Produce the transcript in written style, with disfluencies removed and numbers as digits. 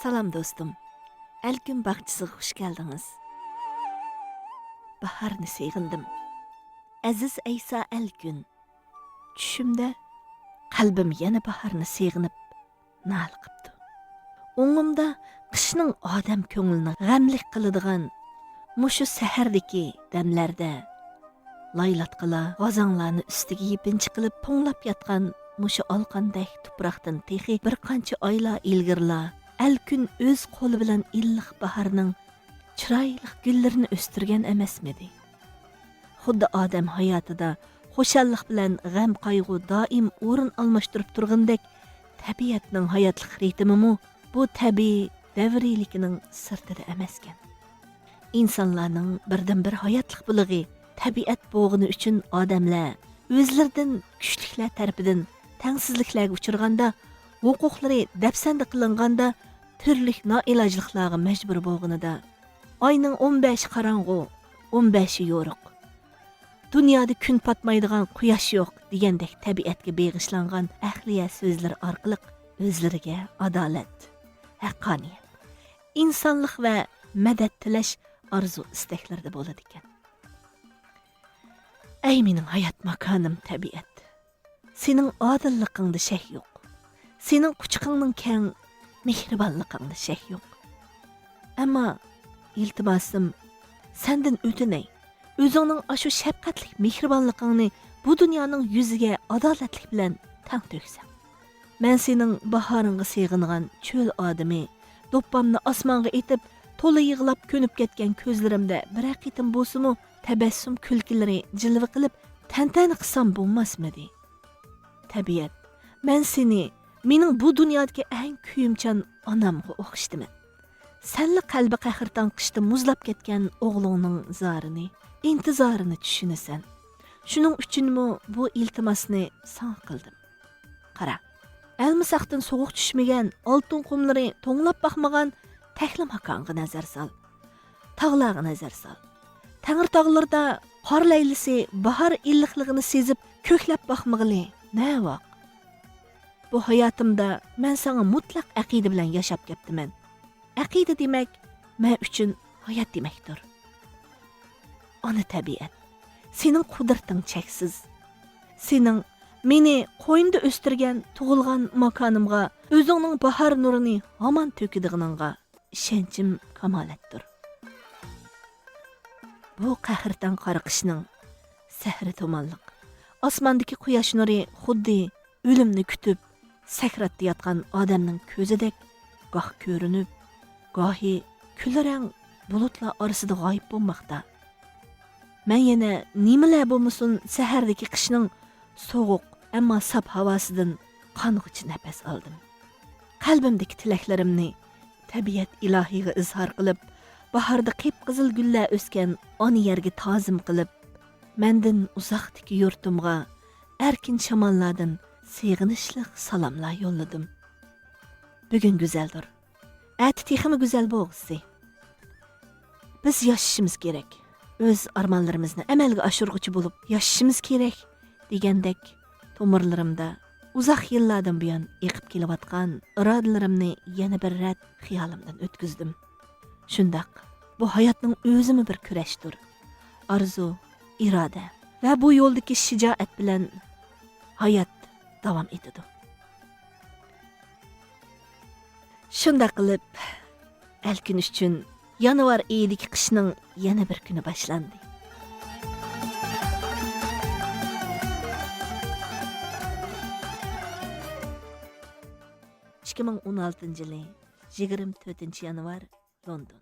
Salam dostum. Elgün bağçısıga hoş geldiniz. Baharni seygindim. Aziz Eysa Elgün. Tushimda qalbim yana baharni seyginib nal qipti. O'ngimda qishning odam ko'nglini g'amlik qiladigan mushu sahardagi damlarda laylatqila g'ozonlarni ustiga yipinchi qilib po'nglab yotgan mushu olqandak tuproqdan texi bir qancha oylar ilgirla Elgün o'z qo'li bilan illiq baharning chiroyli gullarini o'stirgan emasmidi? Xuddi odam hayotida xo'shallik bilan g'am qayg'u doim o'rin almashtirib turgandek, tabiatning hayotlik ritmimi bu tabiiy davriyligining sirtida emaskan. İnsanlarning birdan-bir hayotlik bulig'i tabiat bo'g'ini uchun odamlar o'zlaridan kuchliklar tarafidan tengsizliklarga uchraganda, huquqlari dafsanda qilinganda turli noilojliklarga majbur bo'lganida oyning 15 qorong'u, 15 yo'riq. Dunyoda kun patmaydigan quyosh yo'q degandek tabiatga beg'ishlangan ahliya so'zlar orqali o'zlariga adolat, haqqoniyat, insonlik va madad tilash arzu istaklarda bo'ladi ekan. Ey mening hayot makonim tabiat. Sening odilligingda shak yo'q. Sening quchqingning keng mehribonligingda shak yo'q. Ammo iltimosim sendan o'tinay. O'zingning ashu shafqatli mehribonligingni bu dunyoning yuziga adolatlik bilan tang to'ksan. Men sening bahoringga seg'ingan cho'l odami, do'ppamni osmonga etib, to'la yig'lab ko'nib ketgan ko'zlarimda bir aqitim bo'lsa-mu, tabassum kulkilari jilva qilib tantana qilsam bo'lmasmidi? Tabiat, men seni mening bu dunyodagi eng kuyimchan onamga o'xshayman. Senli qalbi qahrdan qishda muzlab ketgan o'g'lingning zorini, intizorini tushunasan. Shuning uchunmi bu iltimosni san qildim. Qara, almisaqdan sovuq tushmagan, oltin qumlari to'nglab baxmagan taklim makonga nazar sol. Tog'larga nazar sol. Tangir tog'larda qor laylisi bahor illiqligini sezib ko'klab baxmag'ili. Ne vaq? Bu hayotimda men sana mutlaq aqida bilan yashab ketdiman. Aqida demak, men uchun hayot demakdir. Ona tabiat, sening qudrating cheksiz. Sening meni qo'yinda o'stirgan tug'ilgan makonimga o'zingning bahor nurini hamon to'kidig'iningga ishonchim kamolatdir. Bu qahrdan qariqishning sahri tomonliq. Osmondagi quyosh nuri xuddi o'limni kutib sakratda yotgan odamning ko'zidek goh ko'rinib, gohi kulrang bulutlar orasida g'oyib bo'lmoqda. Men yana nimalar bo'lmasin sahardagi qishning sovuq, ammo sap havosidan qong'ich nafas oldim. Qalbimdagi tilaklarimni tabiat ilohiga izhor qilib, bahorda qip-qizil gullar o'sgan ona yerga ta'zim qilib, mendan uzoqdagi yurtimga erkin shamollardan seg'inishli salomlar yo'lladim. Bugun go'zaldir. Ati texmi go'zal bo'lg'isi. Biz yashashimiz kerak. O'z armonlarimizni amalga oshirg'uchi bo'lib yashashimiz kerak degandek tomirlarimda uzoq yillardan buyon eqib kelayotgan irodalarimni yana bir rat xiyolimdan o'tkazdim. Shundaq, bu hayotning o'zimi bir kurashdir. Arzu, iroda va bu yo'ldagi shijoat bilan hayot davom etadi. Shunda qilib, Elgün uchun yanvar oyidagi qishning yana bir kuni boshlandi. (2016 yili 24 yanvar London.